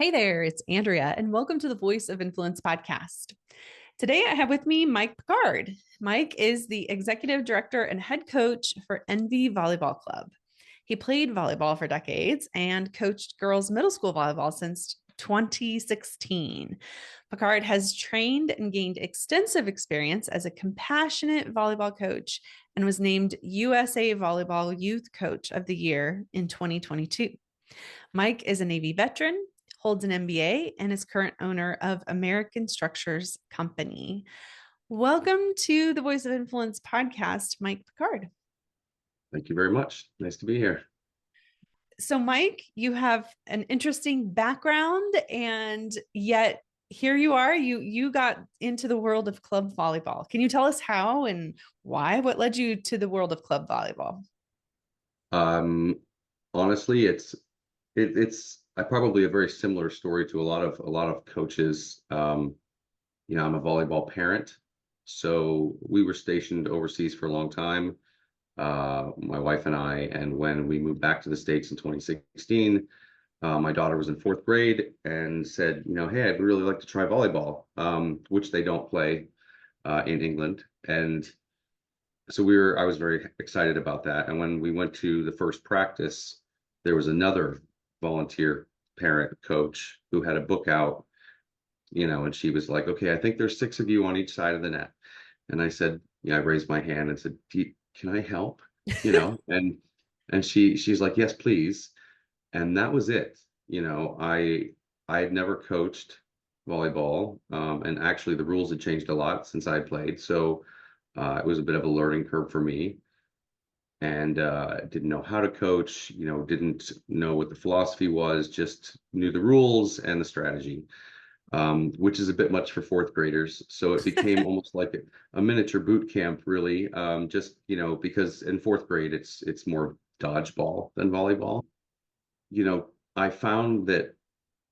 Hey there, it's Andrea, and welcome to the Voice of Influence podcast. Today I have with me Mike Picard. Mike is the executive director and head coach for Envy Volleyball Club. He played volleyball for decades and coached girls' middle school volleyball since 2016. Picard has trained and gained extensive experience as a compassionate volleyball coach and was named USA Volleyball Youth Coach of the Year in 2022. Mike is a Navy veteran, holds an MBA, and is current owner of American Structures Company. Welcome to the Voice of Influence podcast, Mike Picard. Thank you very much. Nice to be here. So, Mike, you have an interesting background, and yet here you are. You got into the world of club volleyball. Can you tell us how and why? What led you to the world of club volleyball? Honestly, it's probably a very similar story to a lot of coaches. I'm a volleyball parent, so we were stationed overseas for a long time. My wife and I, and when we moved back to the States in 2016, my daughter was in fourth grade and said, hey, I'd really like to try volleyball, which they don't play in England. And so I was very excited about that. And when we went to the first practice, there was another volunteer parent coach who had a book out, and she was like, okay, I think there's six of you on each side of the net. And I said, I raised my hand and said, can I help? And she's like, yes, please. And that was it. I had never coached volleyball. And actually the rules had changed a lot since I played. So it was a bit of a learning curve for me, and didn't know how to coach, didn't know what the philosophy was, just knew the rules and the strategy, which is a bit much for fourth graders. So it became almost like a miniature boot camp, really, just, because in fourth grade, it's more dodgeball than volleyball. I found that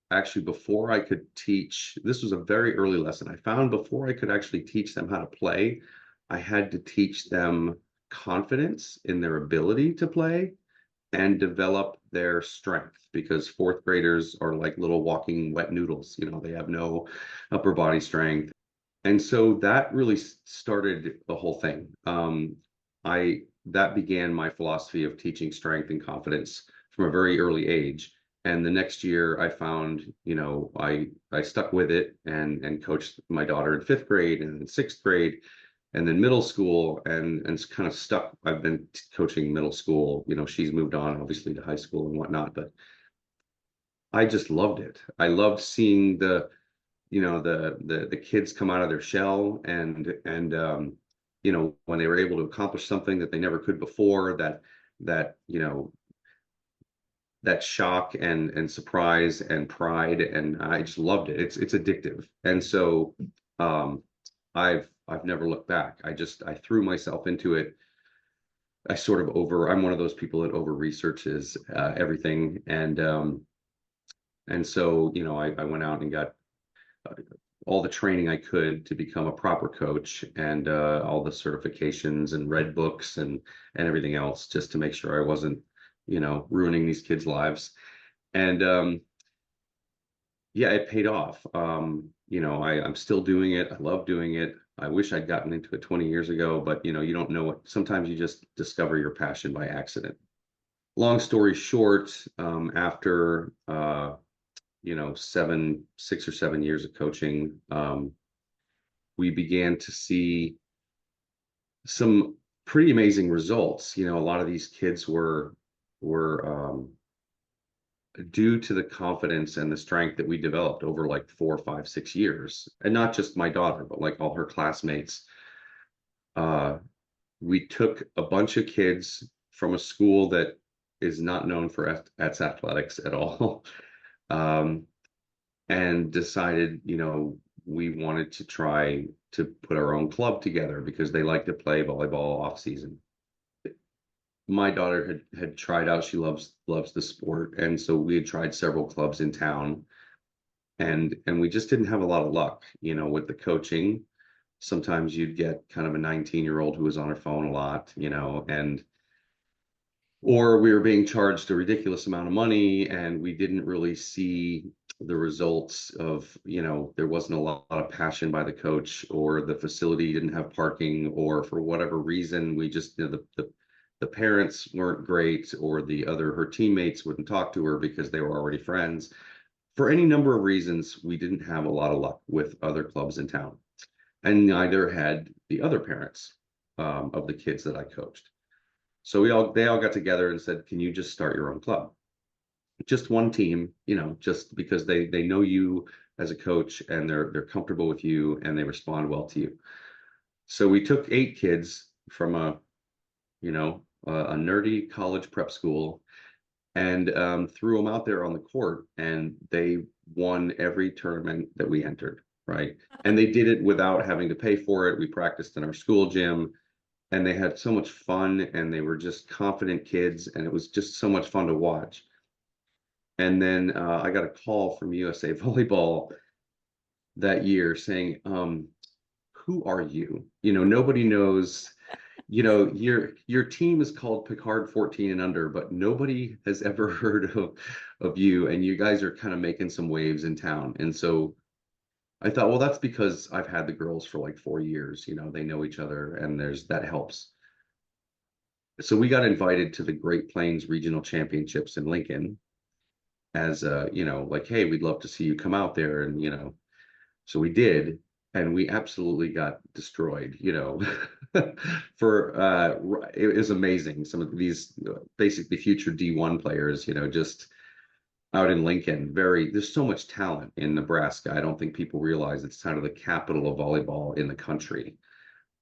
actually before I could teach, this was a very early lesson. I found before I could actually teach them how to play, I had to teach them confidence in their ability to play and develop their strength, because fourth graders are like little walking wet noodles. They have no upper body strength. And so that really started the whole thing. That began my philosophy of teaching strength and confidence from a very early age. And the next year I found, I stuck with it and coached my daughter in fifth grade and in sixth grade and then middle school, and it's kind of stuck. I've been coaching middle school. She's moved on obviously to high school and whatnot, but I just loved it. I loved seeing the kids come out of their shell, and when they were able to accomplish something that they never could before, that shock and surprise and pride, and I just loved it. It's addictive. And so I've never looked back. I threw myself into it. I'm one of those people that over researches everything. And so, I went out and got uh, all the training I could to become a proper coach, and all the certifications and read books and everything else, just to make sure I wasn't, ruining these kids' lives. And yeah, it paid off. I'm still doing it. I love doing it. I wish I'd gotten into it 20 years ago, but you don't know sometimes you just discover your passion by accident. Long story short, after 6 or 7 years of coaching, we began to see some pretty amazing results. A lot of these kids were due to the confidence and the strength that we developed over like 4, 5, 6 years, and not just my daughter, but like all her classmates. We took a bunch of kids from a school that is not known for its athletics at all, and decided, we wanted to try to put our own club together because they like to play volleyball off season. My daughter had tried out. She loves the sport, and so we had tried several clubs in town, and we just didn't have a lot of luck, with the coaching. Sometimes you'd get kind of a 19-year-old who was on her phone a lot, or we were being charged a ridiculous amount of money, and we didn't really see the results of, there wasn't a lot of passion by the coach, or the facility didn't have parking, or for whatever reason, we just, the parents weren't great, or her teammates wouldn't talk to her because they were already friends. For any number of reasons, we didn't have a lot of luck with other clubs in town, and neither had the other parents of the kids that I coached. So they all got together and said, "Can you just start your own club? Just one team, just because they know you as a coach, and they're comfortable with you, and they respond well to you." So we took 8 kids from a nerdy college prep school, and threw them out there on the court, and they won every tournament that we entered, right? And they did it without having to pay for it. We practiced in our school gym, and they had so much fun, and they were just confident kids, and it was just so much fun to watch. And then I got a call from USA Volleyball that year saying, "Who are you? Nobody knows. Your team is called Picard 14 and under, but nobody has ever heard of you, and you guys are kind of making some waves in town." And so I thought, well, that's because I've had the girls for like 4 years. They know each other, and that helps. So we got invited to the Great Plains Regional Championships in Lincoln as like, "Hey, we'd love to see you come out there." And so we did, and we absolutely got destroyed. For it was amazing. Some of these basically future D1 players, just out in Lincoln. There's so much talent in Nebraska. I don't think people realize it's kind of the capital of volleyball in the country.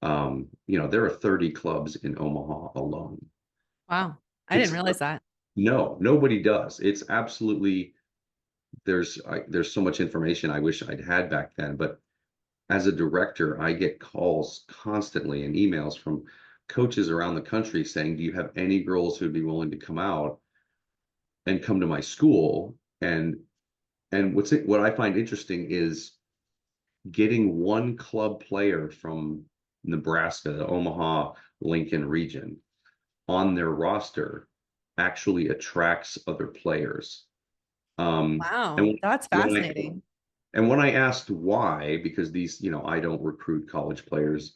There are 30 clubs in Omaha alone. Wow. I didn't It's realize that. No, nobody does. It's absolutely, there's so much information I wish I'd had back then. But as a director, I get calls constantly and emails from coaches around the country saying, "Do you have any girls who'd be willing to come out and come to my school?" And what I find interesting is getting one club player from Nebraska, the Omaha, Lincoln region, on their roster actually attracts other players. Wow. And That's when I fascinating. and when I asked why, because I don't recruit college players,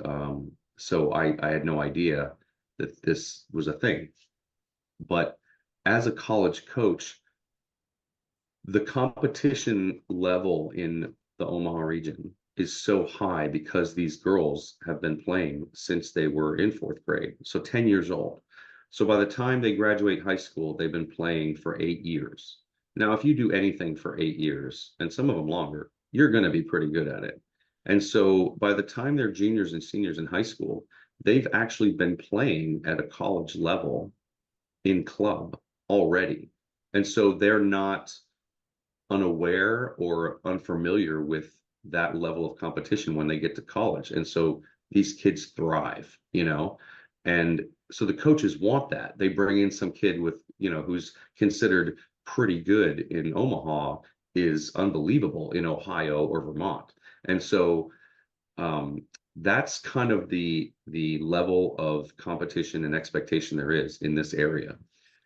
so I had no idea that this was a thing. But as a college coach, the competition level in the Omaha region is so high because these girls have been playing since they were in 4th grade, so 10 years old. So by the time they graduate high school, they've been playing for 8 years. Now, if you do anything for 8 years, and some of them longer, you're going to be pretty good at it. And so by the time they're juniors and seniors in high school, they've actually been playing at a college level in club already. And so they're not unaware or unfamiliar with that level of competition when they get to college. And so these kids thrive, and so the coaches want that. They bring in some kid with, who's considered pretty good in Omaha, is unbelievable in Ohio or Vermont. And so that's kind of the level of competition and expectation there is in this area.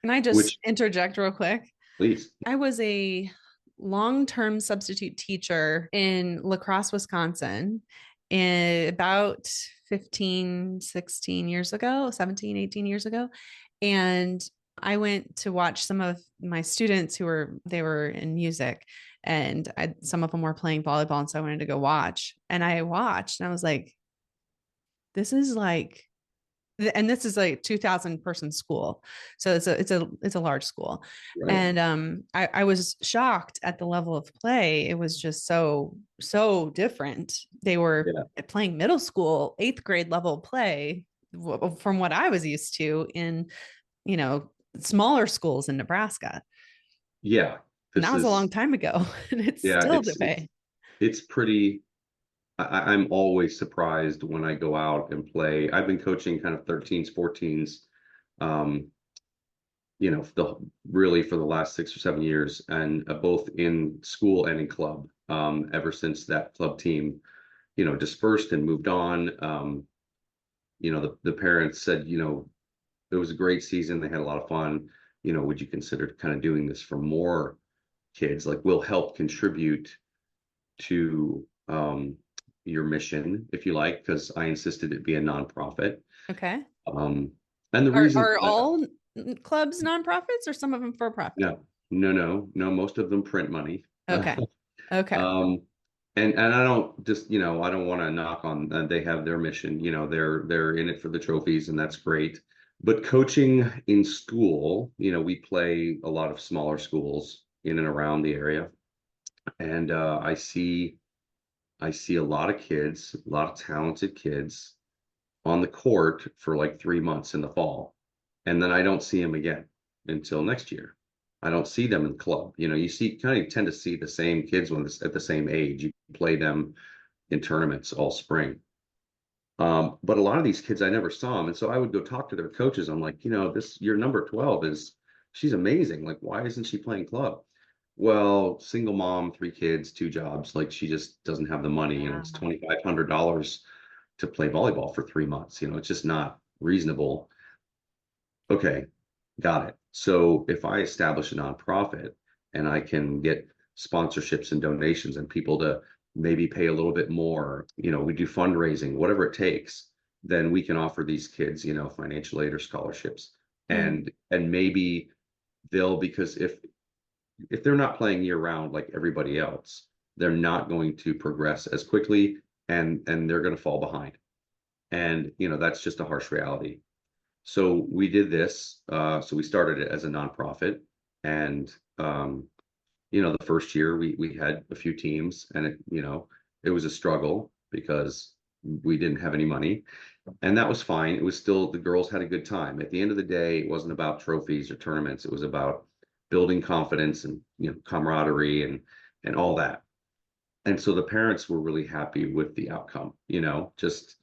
Can I just Which, interject real quick? please. I was a long-term substitute teacher in La Crosse, Wisconsin, in about 15, 16 years ago, 17, 18 years ago. And I went to watch some of my students they were in music, and some of them were playing volleyball. And so I wanted to go watch, and I watched, and I was like, this is like, and this is like 2,000 person school. So it's a large school. Right. And I was shocked at the level of play. It was just so different. They were playing middle school, 8th grade level play from what I was used to in, smaller schools in Nebraska. Yeah. And that was a long time ago. And it's still debate. It's pretty. I'm always surprised when I go out and play. I've been coaching kind of 13s, 14s, really for the last 6 or 7 years, and both in school and in club, ever since that club team, dispersed and moved on. The parents said, it was a great season. They had a lot of fun. Would you consider kind of doing this for more kids, like we'll help contribute to your mission, if you like, because I insisted it be a nonprofit. Okay. Um, and the Are reason are for that, all clubs nonprofits or some of them for profit? no, no, most of them print money. Okay. Okay. Um, and I don't just, I don't want to knock on they have their mission, they're in it for the trophies and that's great. But coaching in school, we play a lot of smaller schools in and around the area. And I see a lot of kids, a lot of talented kids on the court for like 3 months in the fall. And then I don't see them again until next year. I don't see them in the club. You see kind of tend to see the same kids when it's at the same age. You play them in tournaments all spring. But a lot of these kids, I never saw them. And so I would go talk to their coaches. I'm like, your number 12 she's amazing. Like, why isn't she playing club? Well, single mom, 3 kids, 2 jobs. Like, she just doesn't have the money. It's Wow. $2,500 to play volleyball for 3 months. It's just not reasonable. Okay, got it. So if I establish a nonprofit and I can get sponsorships and donations and people to maybe pay a little bit more, we do fundraising, whatever it takes, then we can offer these kids, financial aid or scholarships. Mm, And maybe they'll, because if they're not playing year round like everybody else, they're not going to progress as quickly and they're going to fall behind. And that's just a harsh reality. So we did this. So we started it as a nonprofit, and the first year we had a few teams, and it was a struggle because we didn't have any money, and that was fine. It was still the girls had a good time. At the end of the day, it wasn't about trophies or tournaments. It was about building confidence and camaraderie and all that. And so the parents were really happy with the outcome. Just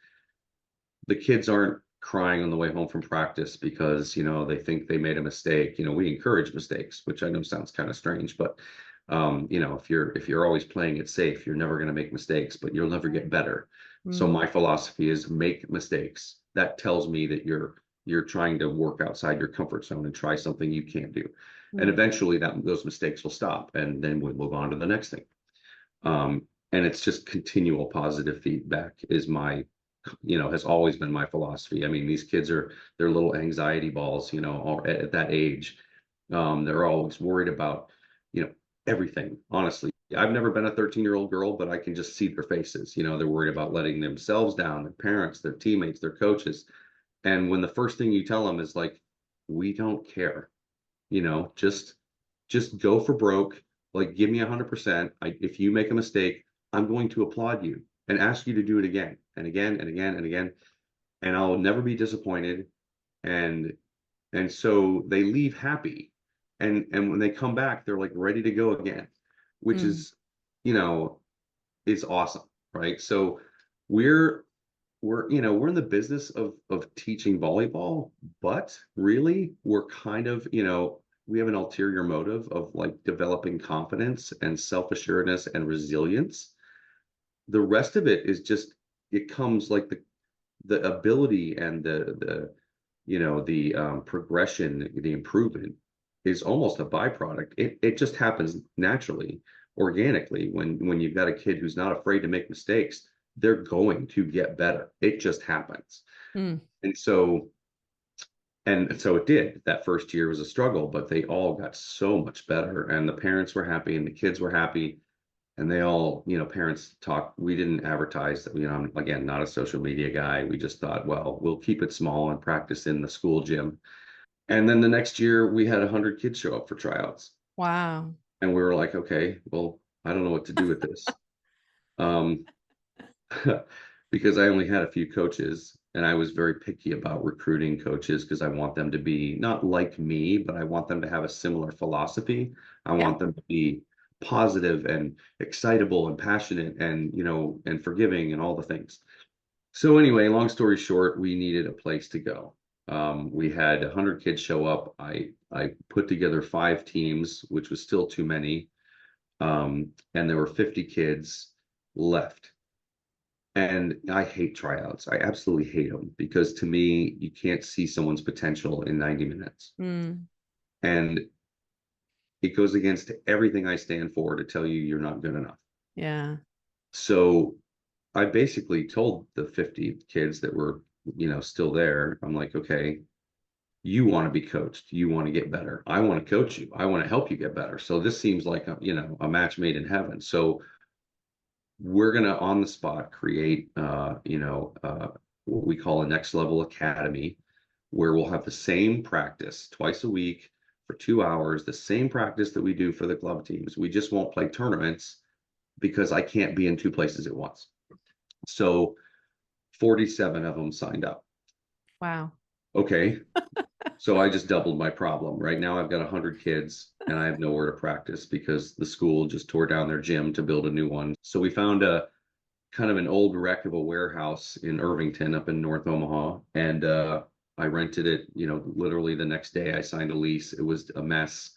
the kids aren't crying on the way home from practice because they think they made a mistake. We encourage mistakes, which I know sounds kind of strange, but if you're always playing it safe, you're never going to make mistakes, but you'll never get better. So mm, my philosophy is make mistakes. That tells me that you're trying to work outside your comfort zone and try something you can't do, and mm, eventually those mistakes will stop, and then we'll move on to the next thing. And it's just continual positive feedback is has always been my philosophy. I mean, these kids they're little anxiety balls, at that age. They're always worried about, everything. Honestly, I've never been a 13-year-old girl, but I can just see their faces. They're worried about letting themselves down, their parents, their teammates, their coaches. And when the first thing you tell them is like, we don't care, just go for broke. Like, give me 100%. If you make a mistake, I'm going to applaud you and ask you to do it again and again and again and again, and I'll never be disappointed. And so they leave happy, and when they come back, they're like ready to go again, which mm, you know is awesome, right? So we're we're in the business of teaching volleyball, but really we're kind of, we have an ulterior motive of like developing confidence and self-assuredness and resilience. The rest of it is just, it comes like the ability and the progression, the improvement is almost a byproduct. It just happens naturally, organically. When you've got a kid who's not afraid to make mistakes, they're going to get better. It just happens. mm. And so and so it did. That first year was a struggle, but they all got so much better, and the parents were happy and the kids were happy. And they all, parents talk. We didn't advertise that, I'm again not a social media guy. We just thought, well, we'll keep it small and practice in the school gym. And then the next year we had 100 kids show up for tryouts. Wow. And we were like, okay, well, I don't know what to do with this. Um, because I only had a few coaches, and I was very picky about recruiting coaches because I want them to be not like me, but I want them to have a similar philosophy. I Yeah. want them to be positive and excitable and passionate and, and forgiving and all the things. So anyway, long story short, we needed a place to go. We had 100 kids show up. I put together 5 teams, which was still too many. And there were 50 kids left. And I hate tryouts. I absolutely hate them because to me, you can't see someone's potential in 90 minutes. Mm, And it goes against everything I stand for to tell you you're not good enough. Yeah. So I basically told the 50 kids that were, still there, I'm like, okay, you want to be coached. You want to get better. I want to coach you. I want to help you get better. So this seems like a match made in heaven. So we're going to on the spot create, what we call a next level academy, where we'll have the same practice twice a week for 2 hours, the same practice that we do for the club teams. We just won't play tournaments because I can't be in two places at once. So 47 of them signed up. Wow. Okay. So I just doubled my problem. Right now I've got 100 kids and I have nowhere to practice because the school just tore down their gym to build a new one. So we found a kind of an old wreck of a warehouse in Irvington up in North Omaha. And I rented it, literally the next day I signed a lease. It was a mess.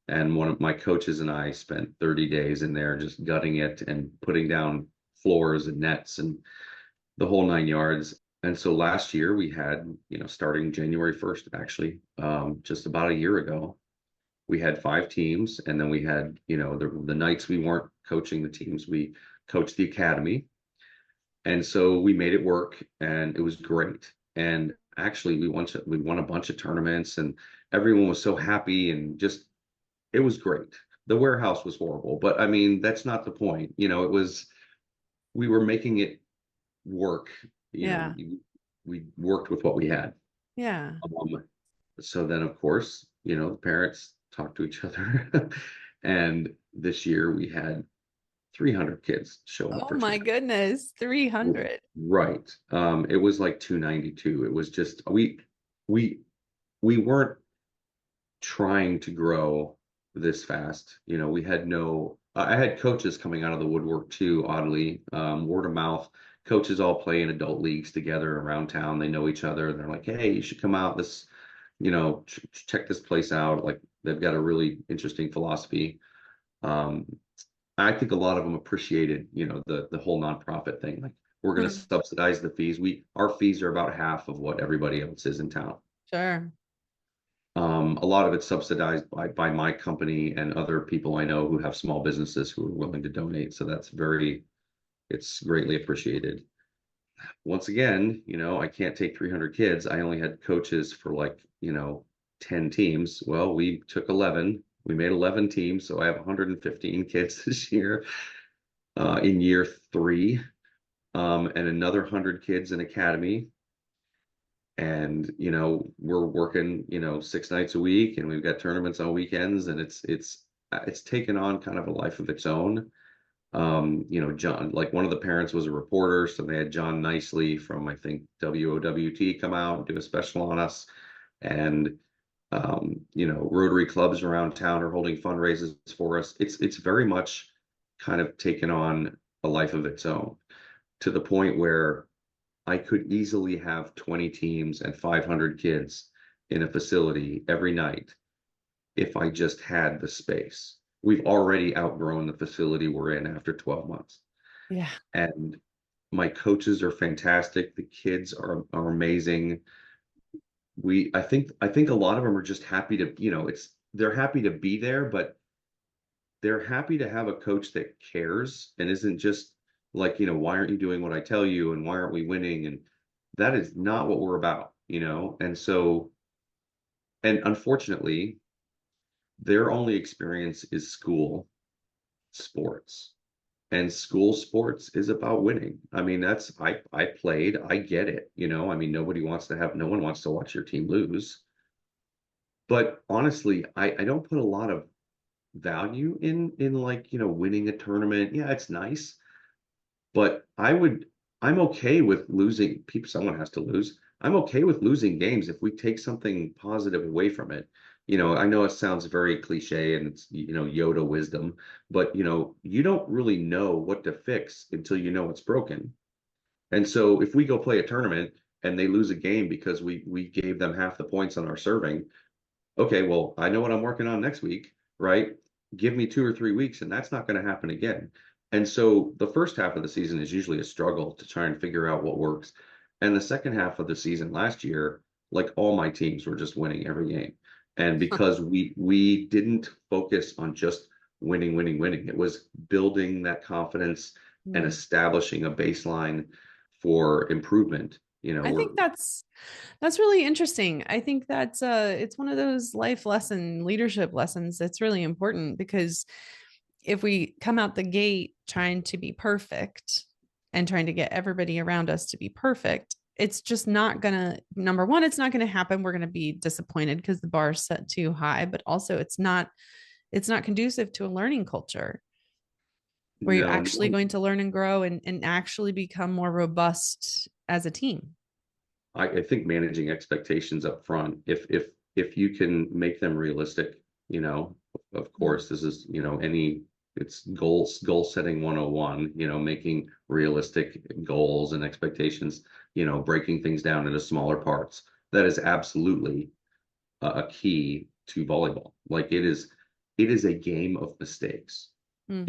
And one of my coaches and I spent 30 days in there just gutting it and putting down floors and nets and the whole 9 yards. And so last year we had, starting January 1st, actually, just about a year ago, we had 5 teams. And then we had, the nights we weren't coaching the teams, we coached the academy. And so we made it work and it was great. And actually we won a bunch of tournaments and everyone was so happy and just, it was great. The warehouse was horrible, but I mean, that's not the point. We were making it work. Yeah. We worked with what we had. Yeah. So then, of course, the parents talked to each other. And this year we had 300 kids show up Oh for my camp. goodness. 300. Right. It was like 292. It was just we weren't trying to grow this fast. We had no, I had coaches coming out of the woodwork too, oddly, word of mouth. Coaches all play in adult leagues together around town. They know each other. They're like, hey, you should come out this, check this place out. Like they've got a really interesting philosophy. Um, I think a lot of them appreciated, the whole nonprofit thing. Like we're going to Hmm. subsidize the fees. Our fees are about half of what everybody else is in town. Sure. A lot of it's subsidized by my company and other people I know who have small businesses who are willing to donate. So it's greatly appreciated. Once again, I can't take 300 kids. I only had coaches for 10 teams. Well, we took 11. We made 11 teams. So I have 115 kids this year in year 3, and another 100 kids in academy. And we're working 6 nights a week and we've got tournaments on weekends and it's taken on kind of a life of its own. John, like one of the parents was a reporter, so they had John Nicely from I think WOWT come out and do a special on us. And Rotary clubs around town are holding fundraisers for us. It's very much kind of taken on a life of its own, to the point where I could easily have 20 teams and 500 kids in a facility every night if I just had the space. We've already outgrown the facility we're in after 12 months. Yeah. And my coaches are fantastic. The kids are amazing. I think a lot of them are just happy to, they're happy to be there, but they're happy to have a coach that cares and isn't just like, why aren't you doing what I tell you and why aren't we winning? And that is not what we're about. And so, and unfortunately, their only experience is school sports. And school sports is about winning. I mean, I played, I get it, I mean, no one wants to watch your team lose. But honestly, I don't put a lot of value in like, winning a tournament. Yeah, it's nice. But I'm okay with losing. People, someone has to lose. I'm okay with losing games if we take something positive away from it. I know it sounds very cliche and it's, Yoda wisdom, but you don't really know what to fix until you know it's broken. And so if we go play a tournament and they lose a game because we gave them half the points on our serving, okay, well, I know what I'm working on next week, right? Give me 2 or 3 weeks, and that's not going to happen again. And so the first half of the season is usually a struggle to try and figure out what works. And the second half of the season last year, like all my teams were just winning every game. And because we didn't focus on just winning, it was building that confidence and Mm. establishing a baseline for improvement. I think that's really interesting. I think that's it's one of those leadership lessons that's really important, because if we come out the gate trying to be perfect and trying to get everybody around us to be perfect, it's just not gonna, number one, it's not gonna happen. We're gonna be disappointed because the bar is set too high, but also it's not conducive to a learning culture where you're No, actually no, going to learn and grow and actually become more robust as a team. I think managing expectations up front, if you can make them realistic, of Mm. course, this is, it's goal setting 101, making realistic goals and expectations, breaking things down into smaller parts. That is absolutely a key to volleyball. Like it is a game of mistakes. Mm.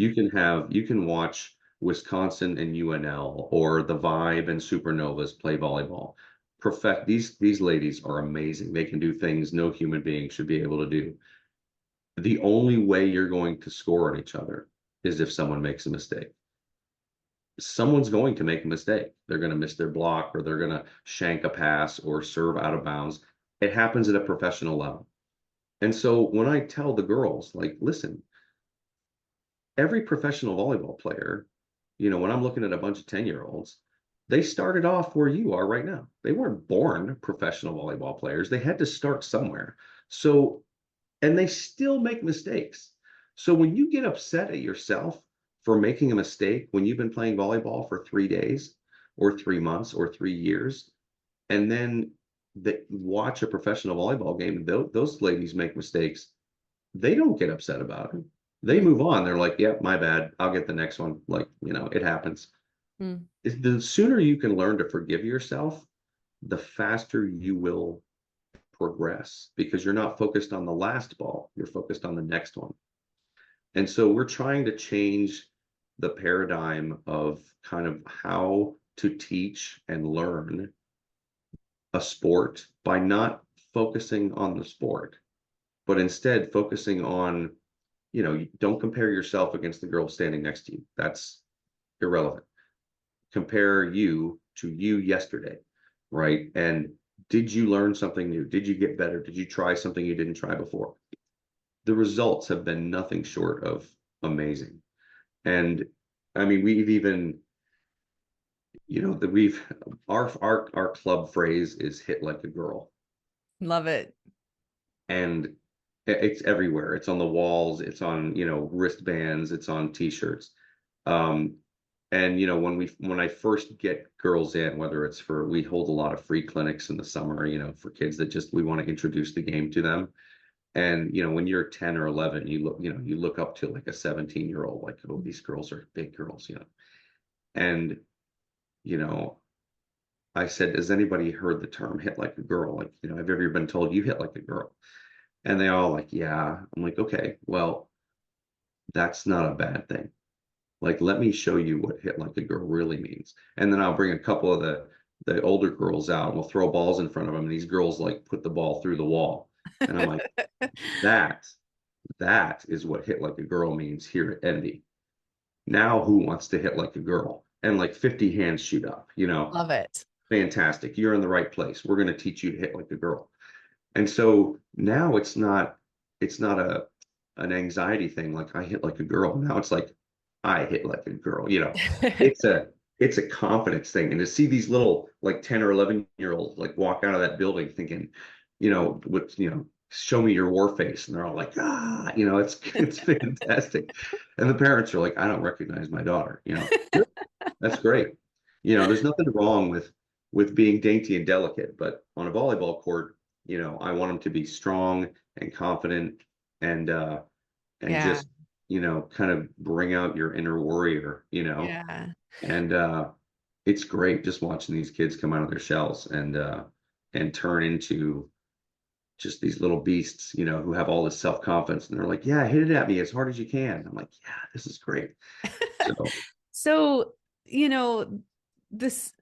You can watch Wisconsin and UNL or the Vibe and Supernovas play volleyball. Perfect. These ladies are amazing. They can do things no human being should be able to do. The only way you're going to score on each other is if someone makes a mistake. Someone's going to make a mistake. They're going to miss their block, or they're going to shank a pass or serve out of bounds. It happens at a professional level. And so when I tell the girls, like, listen, every professional volleyball player, when I'm looking at a bunch of 10-year-olds, they started off where you are right now. They weren't born professional volleyball players. They had to start somewhere. So, and they still make mistakes. So when you get upset at yourself for making a mistake when you've been playing volleyball for 3 days or 3 months or 3 years, and then watch a professional volleyball game, those ladies make mistakes, they don't get upset about it. They Mm. move on. They're like, yep, my bad. I'll get the next one. Like, it happens. Mm. The sooner you can learn to forgive yourself, the faster you will progress, because you're not focused on the last ball. You're focused on the next one. And so we're trying to change the paradigm of kind of how to teach and learn a sport by not focusing on the sport, but instead focusing on, don't compare yourself against the girl standing next to you. That's irrelevant. Compare you to you yesterday, right? And did you learn something new? Did you get better? Did you try something you didn't try before? The results have been nothing short of amazing. And I mean, we've even, that our club phrase is hit like a girl. Love it. And it's everywhere. It's on the walls, it's on, wristbands, it's on t-shirts. Um, and when I first get girls in, whether it's we hold a lot of free clinics in the summer, for kids that just we want to introduce the game to them. And when you're 10 or 11, you look up to like a 17-year-old, like, oh, these girls are big girls. And you know I said, has anybody heard the term hit like a girl? Like, have you ever been told you hit like a girl? And they all like, yeah. I'm like, okay, well, that's not a bad thing. Like, let me show you what hit like a girl really means. And then I'll bring a couple of the older girls out, and we'll throw balls in front of them, and these girls like put the ball through the wall. And I'm like, that that is what hit like a girl means here at Envy. Now who wants to hit like a girl? And like 50 hands shoot up, Love it. fantastic. You're in the right place. We're going to teach you to hit like a girl. And so now it's not an anxiety thing like I hit like a girl. Now it's like I hit like a girl. It's a confidence thing. And to see these little like 10 or 11-year-olds like walk out of that building thinking, show me your war face. And they're all like, ah, it's fantastic. And the parents are like, I don't recognize my daughter. That's great. There's nothing wrong with being dainty and delicate, but on a volleyball court, I want them to be strong and confident and Yeah. just, kind of bring out your inner warrior, Yeah. and it's great just watching these kids come out of their shells and turn into just these little beasts, who have all this self-confidence, and they're like, yeah, hit it at me as hard as you can. I'm like, yeah, this is great. So So, you know, this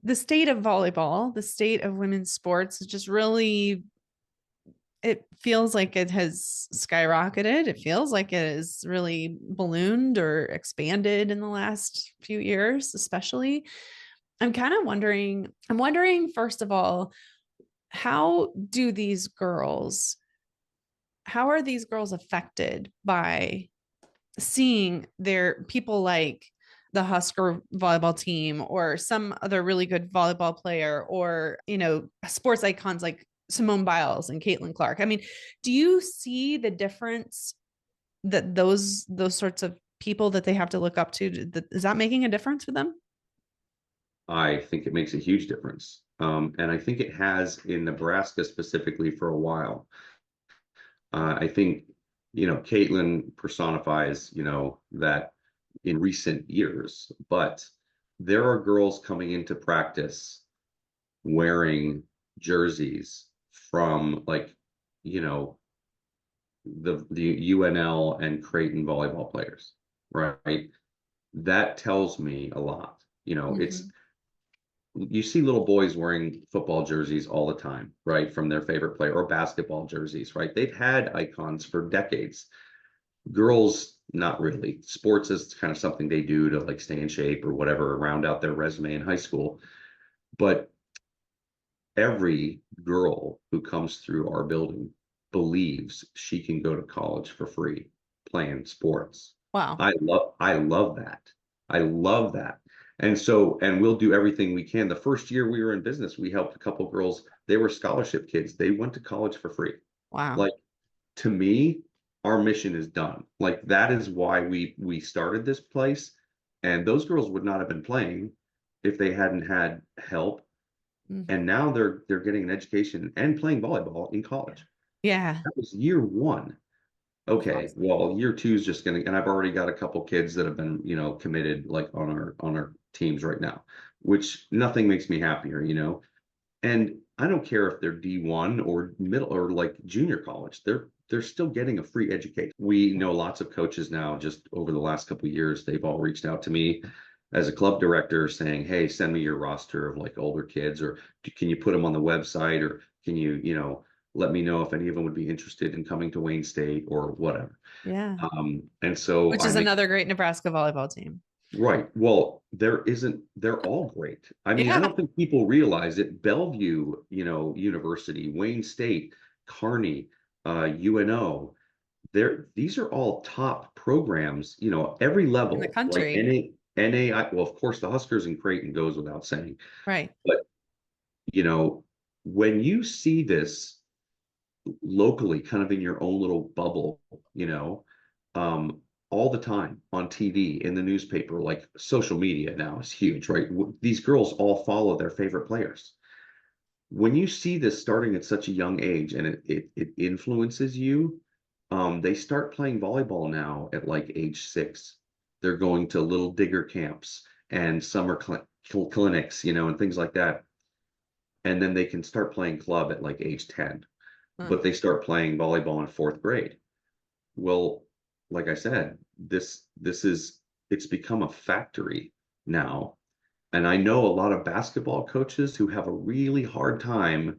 the state of volleyball, the state of women's sports is just really it feels like it has skyrocketed. It feels like it has really ballooned or expanded in the last few years, especially. I'm wondering, first of all, how do these girls, how are these girls affected by seeing their people like the Husker volleyball team or some other really good volleyball player or, sports icons like Simone Biles and Caitlin Clark? I mean, do you see the difference that those sorts of people that they have to look up to, is that making a difference for them? I think it makes a huge difference. And I think it has in Nebraska specifically for a while. I think, Caitlin personifies, that in recent years, but there are girls coming into practice wearing jerseys from like, you know, the UNL and Creighton volleyball players, right? That tells me a lot. It's Mhm. you see little boys wearing football jerseys all the time, right? From their favorite player or basketball jerseys, right? They've had icons for decades. Girls, not really. Sports is kind of something they do to like stay in shape or whatever, round out their resume in high school. But every girl who comes through our building believes she can go to college for free playing sports. Wow. I love that. I love that. And we'll do everything we can. The first year we were in business, we helped a couple girls. They were scholarship kids. They went to college for free. Wow. Like, to me, our mission is done. Like, that is why we started this place. And those girls would not have been playing if they hadn't had help, Mhm. and now they're getting an education and playing volleyball in college. Yeah. That was year one. That's Okay, awesome. well, year two is just gonna, and I've already got a couple kids that have been, committed like on our teams right now, which nothing makes me happier. And I don't care if they're D1 or middle or like junior college, they're still getting a free education. We know lots of coaches now, just over the last couple of years, they've all reached out to me as a club director saying, hey, send me your roster of like older kids, or can you put them on the website, or can you let me know if any of them would be interested in coming to Wayne State or whatever. Yeah. And so Which I is make another great Nebraska volleyball team. Right. Well, they're all great. I mean, I Yeah. don't think people realize it. Bellevue, University, Wayne State, Kearney, UNO, these are all top programs, every In the level, like country. well, of course, the Huskers and Creighton goes without saying. Right. But, you know, when you see this locally, kind of in your own little bubble, you know, um, all the time on TV, in the newspaper, like social media now is huge, right? These girls all follow their favorite players. When you see this starting at such a young age and it influences you, they start playing volleyball now at like age 6. They're going to little digger camps and summer clinics, and things like that. And then they can start playing club at like age 10, Huh. but they start playing volleyball in 4th grade. Well, like I said, it's become a factory now. And I know a lot of basketball coaches who have a really hard time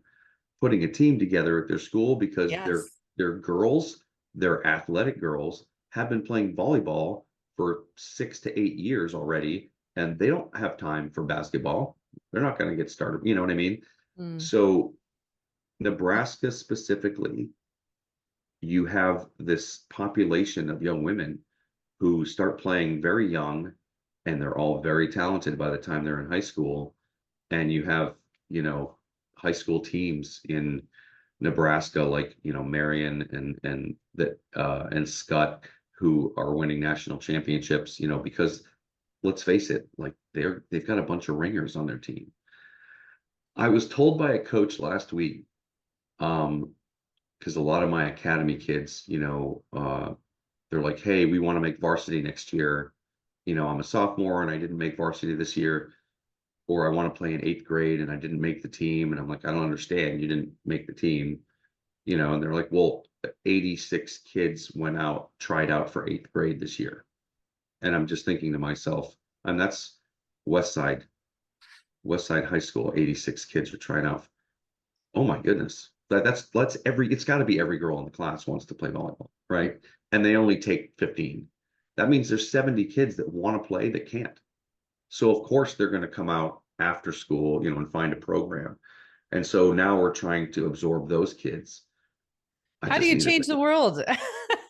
putting a team together at their school because Yes. their girls, their athletic girls, have been playing volleyball for 6 to 8 years already, and they don't have time for basketball. They're not going to get started. You know what I mean? Mm. So Nebraska specifically, you have this population of young women who start playing very young, and they're all very talented by the time they're in high school. And you have, high school teams in Nebraska, like, Marion and Scott, who are winning national championships, because let's face it, like they've got a bunch of ringers on their team. I was told by a coach last week, um, because a lot of my academy kids, they're like, hey, we want to make varsity next year. I'm a sophomore and I didn't make varsity this year, or I want to play in 8th grade and I didn't make the team. And I'm like, I don't understand. You didn't make the team, and they're like, well, 86 kids tried out for 8th grade this year. And I'm just thinking to myself, and that's West Side, West Side High School, 86 kids are trying out. Oh my goodness. it's got to be every girl in the class wants to play volleyball, right? And they only take 15. That means there's 70 kids that want to play that can't. So of course they're going to come out after school, and find a program. And so now we're trying to absorb those kids. I How do just you need change the world?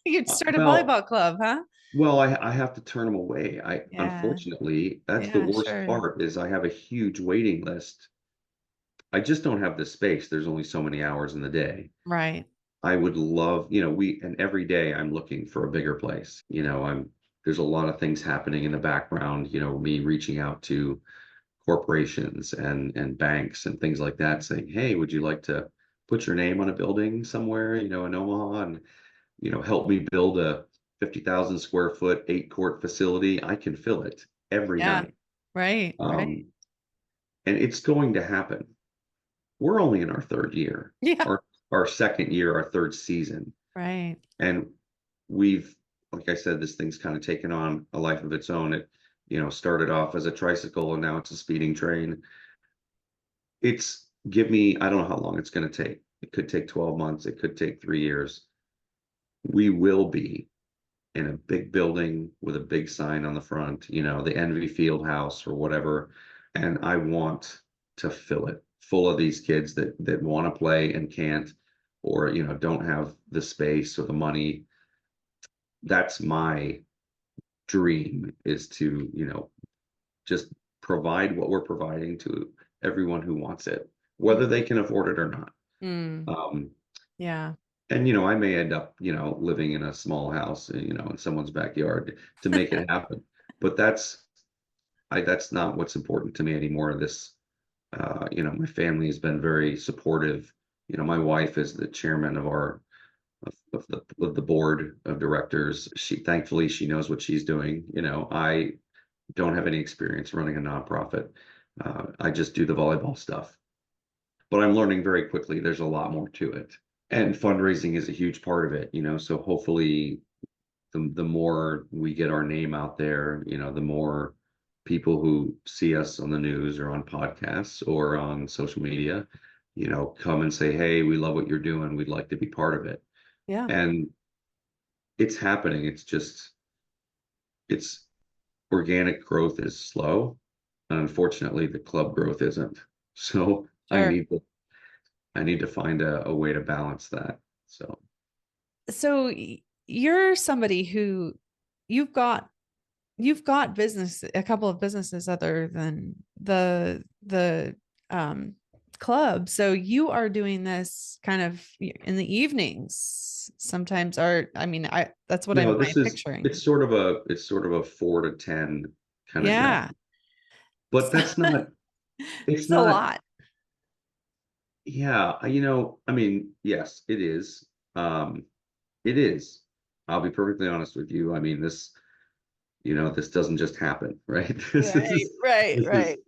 You'd start a well, volleyball club, huh? well, I have to turn them away. Yeah. Unfortunately, that's the Yeah, worst sure. part is I have a huge waiting list. I just don't have the space. There's only so many hours in the day. Right. I would love, and every day I'm looking for a bigger place. There's a lot of things happening in the background, me reaching out to corporations and banks and things like that, saying, "Hey, would you like to put your name on a building somewhere, in Omaha and, help me build a 50,000 square foot 8-court facility? I can fill it every Yeah. night." Right. Right. Um, and it's going to happen. We're only in our third year, Yeah. our second year, our third season. Right. And we've, like I said, this thing's kind of taken on a life of its own. It, started off as a tricycle and now it's a speeding train. I don't know how long it's going to take. It could take 12 months. It could take 3 years. We will be in a big building with a big sign on the front, the Envy Field House or whatever. And I want to fill it full of these kids that want to play and can't, or, don't have the space or the money. That's my dream, is to, just provide what we're providing to everyone who wants it, whether they can afford it or not. Mm. Um, Yeah. and I may end up, living in a small house, in someone's backyard to make it happen. But that's not what's important to me anymore. My family has been very supportive. My wife is the chairman of the board of directors. Thankfully she knows what she's doing. I don't have any experience running a nonprofit. I just do the volleyball stuff. But I'm learning very quickly there's a lot more to it. And fundraising is a huge part of it, so hopefully the more we get our name out there, the more people who see us on the news or on podcasts or on social media, come and say, "Hey, we love what you're doing. We'd like to be part of it." Yeah. And it's happening. It's organic growth is slow. And unfortunately, the club growth isn't. So Sure. I need to find a way to balance that. So So you're somebody who you've got business, a couple of businesses other than the club. So you are doing this kind of in the evenings sometimes, or I mean, that's what I'm no, picturing. it's sort of a 4 to 10 kind of job. Yeah. But that's not, it's It's a not, lot. yeah, I mean, yes, it is. It is. I'll be perfectly honest with you. I mean, this doesn't just happen, right? Right, right, This is, right.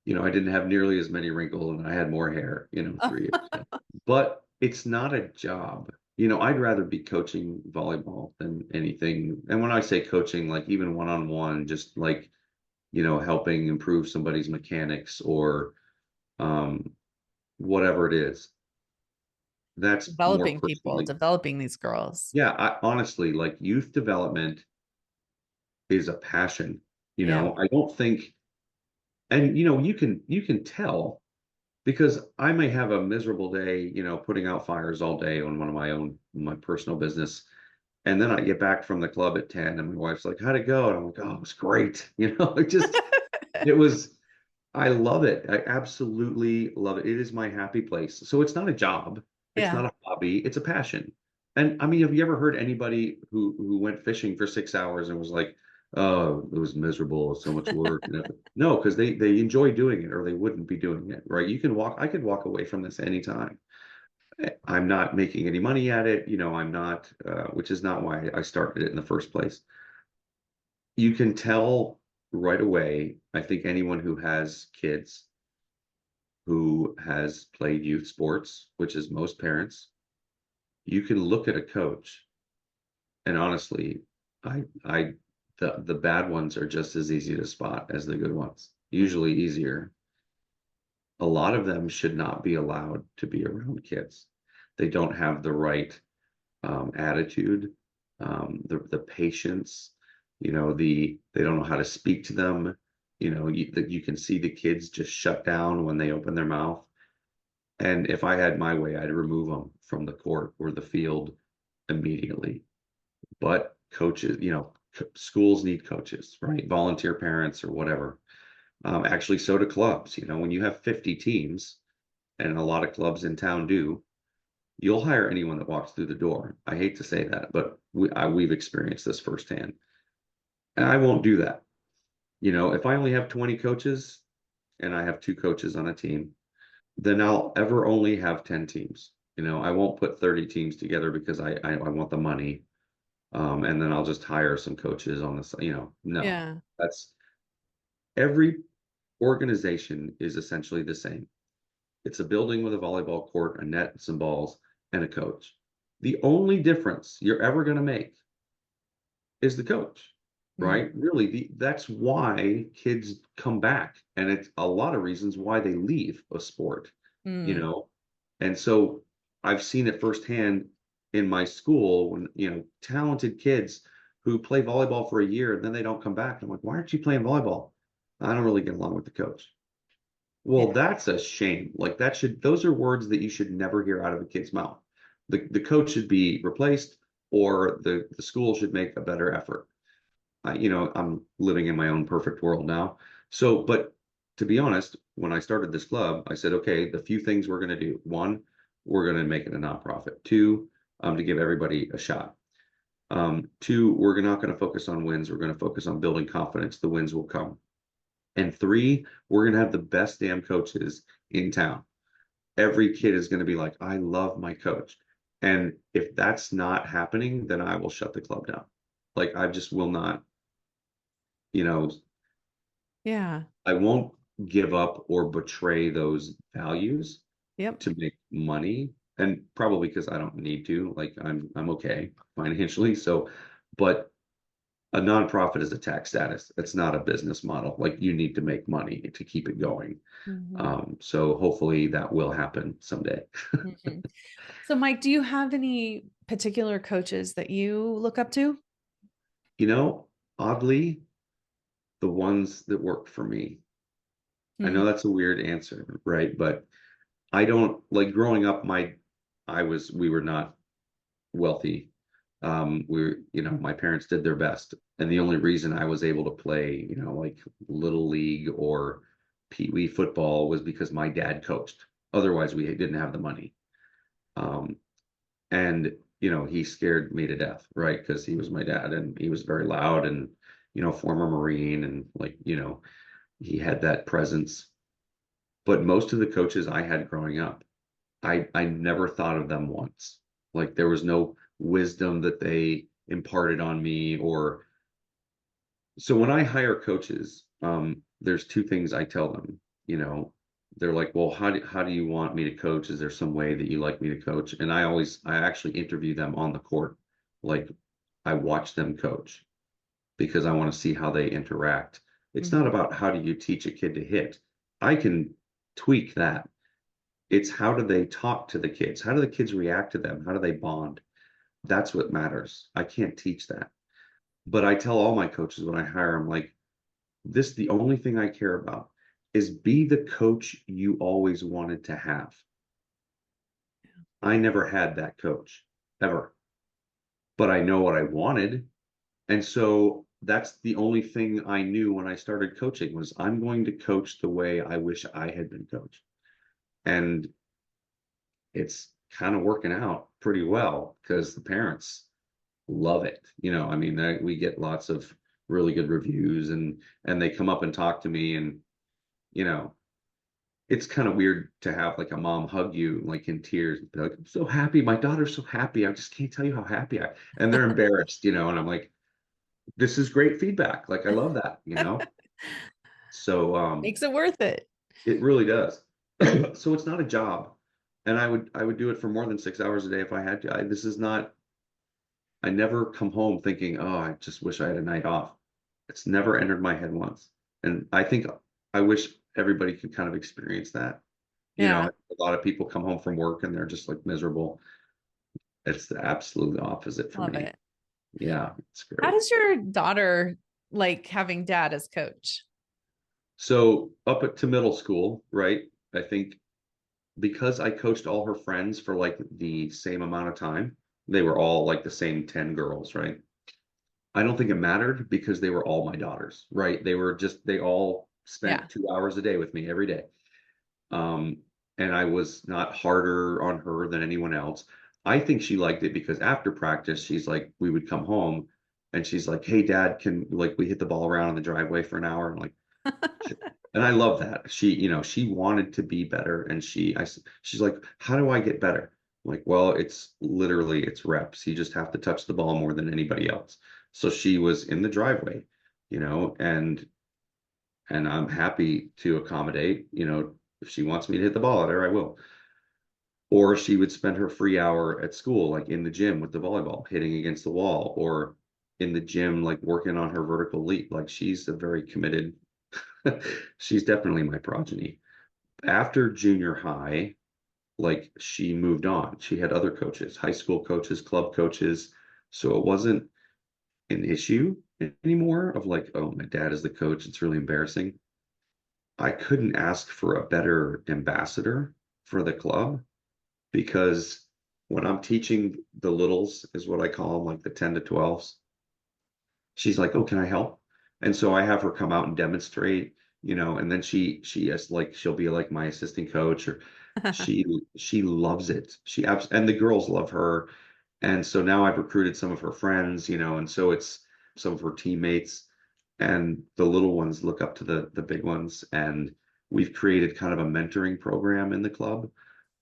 I didn't have nearly as many wrinkles and I had more hair, 3 years ago. But it's not a job. I'd rather be coaching volleyball than anything. And when I say coaching, like even one-on-one, just like, helping improve somebody's mechanics or um, whatever it is, that's more Developing people, personally. developing these girls. Yeah, honestly, like youth development is a passion. Yeah. I don't think, and you can tell because I may have a miserable day, putting out fires all day on my personal business. And then I get back from the club at 10 and my wife's like, "How'd it go?" And I'm like, "Oh, it was great." It was, I love it. I absolutely love it. It is my happy place. So it's not a job. It's Yeah. not a hobby. It's a passion. And I mean, have you ever heard anybody who went fishing for 6 hours and was like, "Oh, it was miserable, so much work." No, because they enjoy doing it or they wouldn't be doing it, right? I could walk away from this anytime. I'm not making any money at it. I'm not, which is not why I started it in the first place. You can tell right away. I think anyone who has kids who has played youth sports, which is most parents, you can look at a coach and honestly, I the bad ones are just as easy to spot as the good ones, usually easier. A lot of them should not be allowed to be around kids. They don't have the right attitude, the patience, they don't know how to speak to them. You can see the kids just shut down when they open their mouth. And if I had my way, I'd remove them from the court or the field immediately. But coaches, schools need coaches, right? Volunteer parents or whatever. Actually, so do clubs. When you have 50 teams, and a lot of clubs in town do, you'll hire anyone that walks through the door. I hate to say that, but we've experienced this firsthand. And I won't do that. If I only have 20 coaches and I have two coaches on a team, then I'll ever only have 10 teams. I won't put 30 teams together because I want the money. And then I'll just hire some coaches on this, no. Yeah. That's every organization is essentially the same. It's a building with a volleyball court, a net, some balls, and a coach. The only difference you're ever going to make is the coach, Mm. right? Really, that's why kids come back, and it's a lot of reasons why they leave a sport, you Mm. know. And so I've seen it firsthand in my school when, talented kids who play volleyball for a year and then they don't come back. I'm like, why aren't you playing volleyball? I don't really get along with the coach. Well, Yeah. that's a shame. Like those are words that you should never hear out of a kid's mouth. The coach should be replaced, or the school should make a better effort. I'm living in my own perfect world now. So, but to be honest, when I started this club, I said, okay, the few things we're going to do. One, we're going to make it a nonprofit. Two, to give everybody a shot. Two, we're not going to focus on wins. We're going to focus on building confidence. The wins will come. And three, we're going to have the best damn coaches in town. Every kid is going to be like, I love my coach. And if that's not happening, then I will shut the club down. Like I just will not, you know, Yeah. I won't give up or betray those values Yep. to make money. And probably because I don't need to, like I'm okay financially. So, but a nonprofit is a tax status. It's not a business model. Like you need to make money to keep it going. Hmm. So hopefully that will happen someday. Hmm. So, Mike, do you have any particular coaches that you look up to? You know, Oddly, the ones that work for me. I Hmm. know that's a weird answer, right? But I don't like growing up, we were not wealthy. My parents did their best. And the only reason I was able to play, like little league or pee wee football was because my dad coached. Otherwise, we didn't have the money. Um, and he scared me to death, right? Because he was my dad and he was very loud and former Marine, and like he had that presence. But most of the coaches I had growing up, I never thought of them once. Like there was no wisdom that they imparted on me. Or so when I hire coaches, there's two things I tell them. They're like, well, how do you want me to coach? Is there some way that you like me to coach? And I actually interview them on the court. Like I watch them coach because I want to see how they interact. It's not Hmm. about how do you teach a kid to hit. I can tweak that. It's how do they talk to the kids? How do the kids react to them? How do they bond? That's what matters. I can't teach that. But I tell all my coaches when I hire them, like, the only thing I care about is be the coach you always wanted to have. I never had that coach ever, but I know what I wanted. And so that's the only thing I knew when I started coaching was I'm going to coach the way I wish I had been coached. And it's kind of working out pretty well because the parents love it. I mean, we get lots of really good reviews, and they come up and talk to me, and you know, it's kind of weird to have like a mom hug you like in tears and be like, I'm so happy. My daughter's so happy. I just can't tell you how happy and they're embarrassed, and I'm like, this is great feedback. Like I love that. So Makes it worth it. it really does. So it's not a job. And I would do it for more than 6 hours a day if I had to. This is not, I never come home thinking, oh, I just wish I had a night off. It's never entered my head once. And I think I wish everybody could kind of experience that. Yeah. A lot of people come home from work and they're just like miserable. It's the absolute opposite for Love me. it. Yeah, it's How great. does your daughter like having dad as coach? So to middle school, right? I think because I coached all her friends for like the same amount of time, they were all like the same 10 girls, right? I don't think it mattered because they were all my daughters, right? They all Yeah. spent 2 hours a day with me every day. Um, and I was not harder on her than anyone else. I think she liked it because after practice, she's like, we would come home and she's like, hey, dad, can like we hit the ball around in the driveway for an hour? I'm like, "Sure." And I love that. She wanted to be better. And she's like, how do I get better? I'm like, well, it's reps. You just have to touch the ball more than anybody else. So she was in the driveway, you know, and I'm happy to accommodate, if she wants me to hit the ball at her, I will. Or she would spend her free hour at school, like in the gym with the volleyball, hitting against the wall, or in the gym, like working on her vertical leap. Like she's a very committed, she's definitely my progeny. After junior high, like she moved on. She had other coaches, high school coaches, club coaches. So it wasn't an issue anymore of like, oh, my dad is the coach. It's really embarrassing. I couldn't ask for a better ambassador for the club because when I'm teaching the littles, is what I call them, like the 10 to 12s, she's like, "Oh, can I help?" And so I have her come out and demonstrate, and then she is like she'll be like my assistant coach, or she she loves it. And the girls love her. And so now I've recruited some of her friends, and so it's some of her teammates, and the little ones look up to the big ones, and we've created kind of a mentoring program in the club.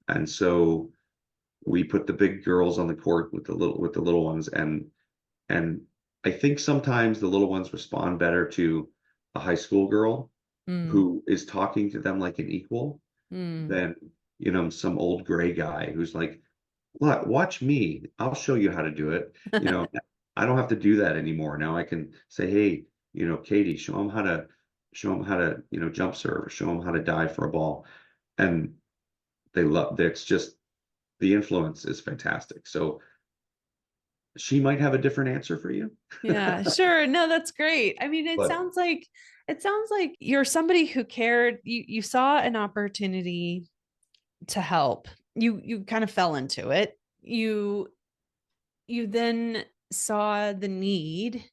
And so we put the big girls on the court with the little ones, and I think sometimes the little ones respond better to a high school girl Mm, who is talking to them like an equal mm. than, some old gray guy who's like, watch me. I'll show you how to do it. I don't have to do that anymore. Now I can say, hey, Katie, show them how to, jump serve, or show them how to dive for a ball. And they love it's just the influence is fantastic. So she might have a different answer for you. Yeah, sure. No, that's great. I mean, But it sounds like you're somebody who cared. You saw an opportunity to help. You kind of fell into it. You then saw a need,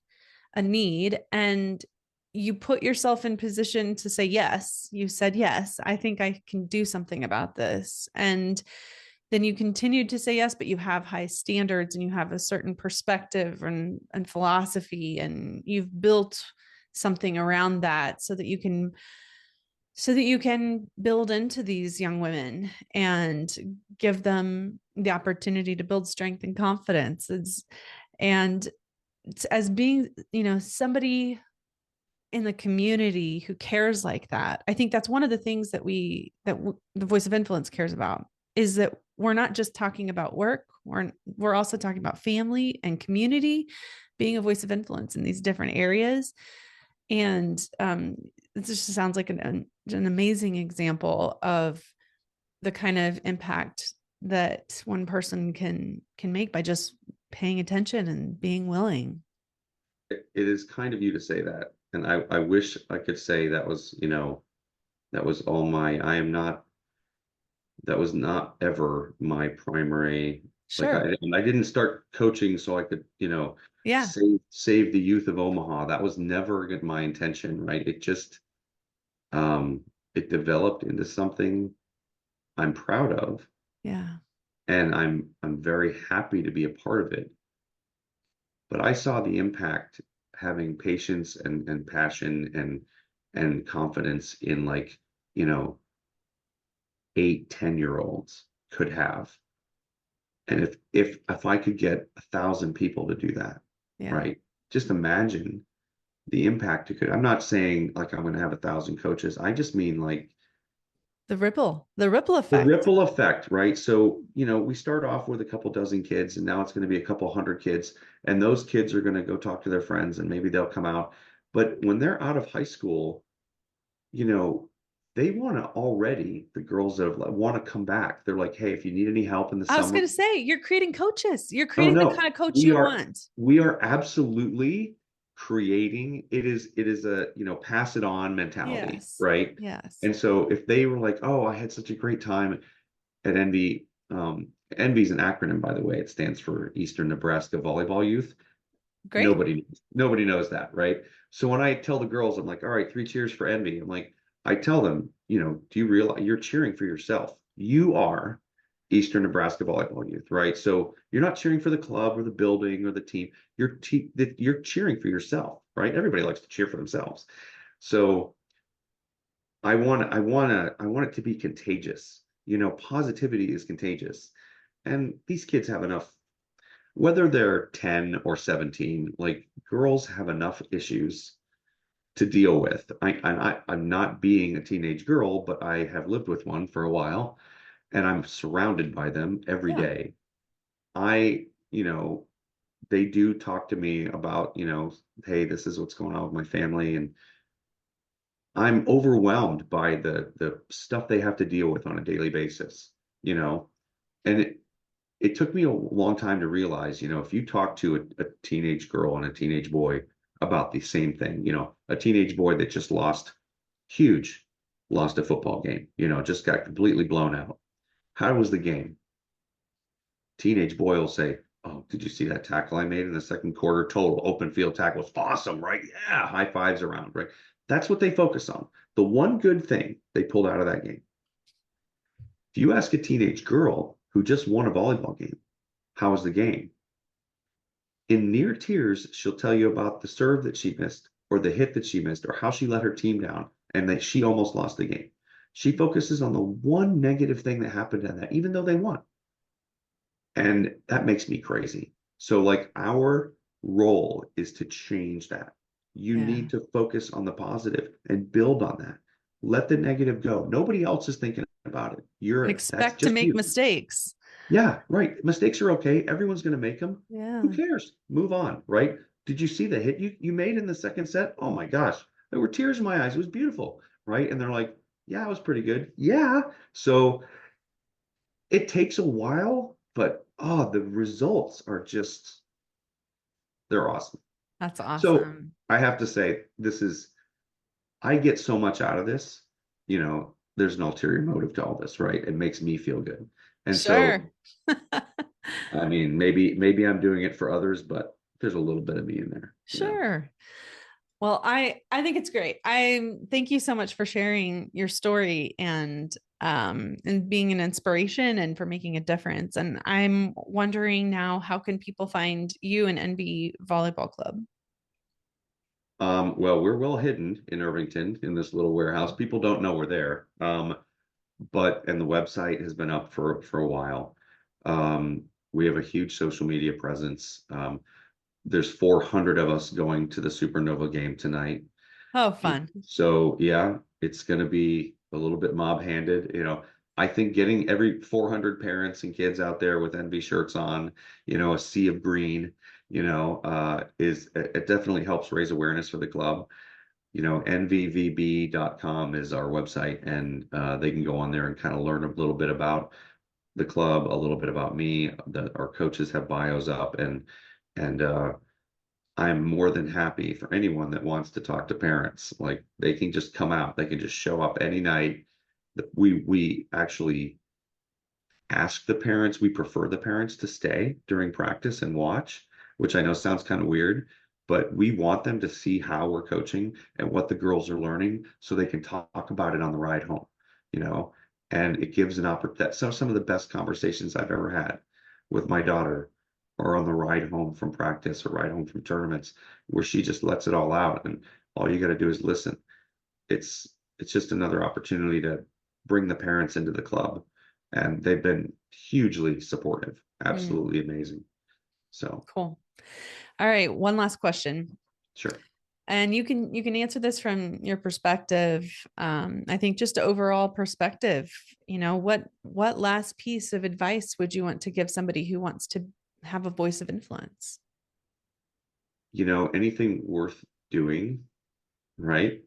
and you put yourself in position to say yes. You said, yes, I think I can do something about this. And then you continued to say yes, but you have high standards and you have a certain perspective and philosophy, and you've built something around that so that you can build into these young women and give them the opportunity to build strength and confidence. And as being, somebody in the community who cares like that, I think that's one of the things the Voice of Influence cares about, is that we're not just talking about work. We're also talking about family and community, being a voice of influence in these different areas. And it just sounds like an amazing example of the kind of impact that one person can make by just paying attention and being willing. it is kind of you to say that. And I wish I could say that was, that was all I am not, that was not ever my primary, like Sure. I didn't start coaching so I could, Yeah. save the youth of Omaha. That was never my intention, right? It just, um, it developed into something I'm proud of, Yeah. and I'm very happy to be a part of it. But I saw the impact having patience and passion and confidence in, like, you know, 8, 10 year olds could have. And if I could get 1,000 people to do that, Yeah. right? Just imagine the impact it could. I'm not saying like I'm going to have 1,000 coaches. I just mean like The ripple the effect. ripple effect, right? So, we start off with a couple dozen kids, and now it's going to be a couple hundred kids, and those kids are going to go talk to their friends, and maybe they'll come out. But when they're out of high school, you know, they want to already, the girls that want to come back, they're like, hey, if you need any help in the I was summer. going to say, you're creating coaches. You're Oh creating the no, kind of coach we you are want. we are absolutely creating, it is a, pass it on mentality, Yes. right? Yes. And so if they were like, oh, I had such a great time at Envy, Envy is an acronym, by the way. It stands for Eastern Nebraska Volleyball Youth. Great. Nobody knows that, right? So when I tell the girls, I'm like, all right, three cheers for Envy. I'm like, I tell them, do you realize you're cheering for yourself? You are Eastern Nebraska Volleyball Youth, right? So you're not cheering for the club or the building or the team. You're cheering for yourself, right? Everybody likes to cheer for themselves. So I want it to be contagious. Positivity is contagious. And these kids have enough, whether they're 10 or 17, like girls have enough issues to deal with. I'm not being a teenage girl, but I have lived with one for a while and I'm surrounded by them every Yeah. day. I, they do talk to me about, hey, this is what's going on with my family. And I'm overwhelmed by the stuff they have to deal with on a daily basis, you know. And it took me a long time to realize, if you talk to a teenage girl and a teenage boy about the same thing, a teenage boy that just lost a football game, just got completely blown out. How was the game? Teenage boy will say, oh, did you see that tackle I made in the second quarter? Total open field tackle was awesome, right? Yeah, high fives around, right? That's what they focus on. The one good thing they pulled out of that game. If you ask a teenage girl who just won a volleyball game, how was the game? In near tears, she'll tell you about the serve that she missed, or the hit that she missed, or how she let her team down, and that she almost lost the game. She focuses on the one negative thing that happened in that, even though they won. And that makes me crazy. So, like, our role is to change that. You Yeah. need to focus on the positive and build on that. Let the negative go. Nobody else is thinking about it. And That's expect to just make you. mistakes. Yeah, right. Mistakes are okay. Everyone's going to make them. Who Yeah. cares? Move on, right? Did you see the hit you made in the second set? Oh my gosh. There were tears in my eyes. It was beautiful, right? And they're like, yeah, it was pretty good. Yeah. So it takes a while, but the results are just, they're awesome. That's So awesome. I have to say, I get so much out of this. There's an ulterior motive to all this, right? It makes me feel good. And so, Sure. I mean, maybe I'm doing it for others, but there's a little bit of me in there. Sure. Well, I think it's great. I thank you so much for sharing your story and being an inspiration and for making a difference. And I'm wondering now, how can people find you and Envy Volleyball Club? Well, we're well hidden in Irvington in this little warehouse. People don't know we're there. And the website has been up for a while. We have a huge social media presence. There's 400 of us going to the Supernova game tonight. Oh, fun. So yeah, it's going to be a little bit mob-handed. I think getting every 400 parents and kids out there with Envy shirts on, a sea of green, it definitely helps raise awareness for the club. nvvb.com is our website, and they can go on there and kind of learn a little bit about the club, a little bit about me. Our coaches have bios up, and I'm more than happy for anyone that wants to talk to parents. Like, they can just come out, they can just show up any night. We actually ask the parents, we prefer the parents to stay during practice and watch, which I know sounds kind of weird, but we want them to see how we're coaching and what the girls are learning so they can talk about it on the ride home, you know. And it gives an opportunity. That's some of the best conversations I've ever had with my daughter, or on the ride home from practice or ride home from tournaments, where she just lets it all out and all you got to do is listen. It's just another opportunity to bring the parents into the club, and they've been hugely supportive, Mm, absolutely amazing. So cool. All right. One last question. sure. And you can answer this from your perspective. I think just overall perspective, what last piece of advice would you want to give somebody who wants to have a voice of influence? Anything worth doing, right,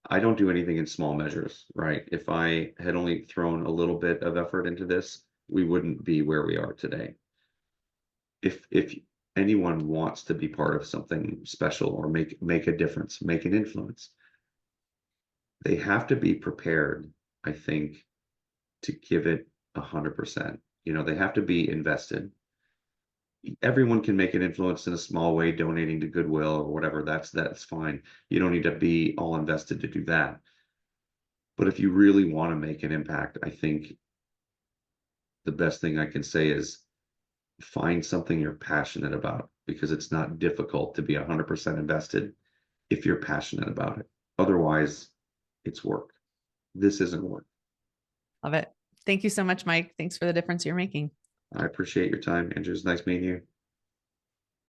I don't do anything in small measures, right? If I had only thrown a little bit of effort into this, we wouldn't be where we are today. If anyone wants to be part of something special or make a difference, make an influence, they have to be prepared, I think, to give it 100%. They have to be invested. Everyone can make an influence in a small way, donating to Goodwill or whatever. That's fine. You don't need to be all invested to do that. But if you really want to make an impact, I think the best thing I can say is find something you're passionate about, because it's not difficult to be 100% invested if you're passionate about it. Otherwise, it's work. This isn't work. Love it. Thank you so much, Mike. Thanks for the difference you're making. I appreciate your time, Andrew. It's nice meeting you.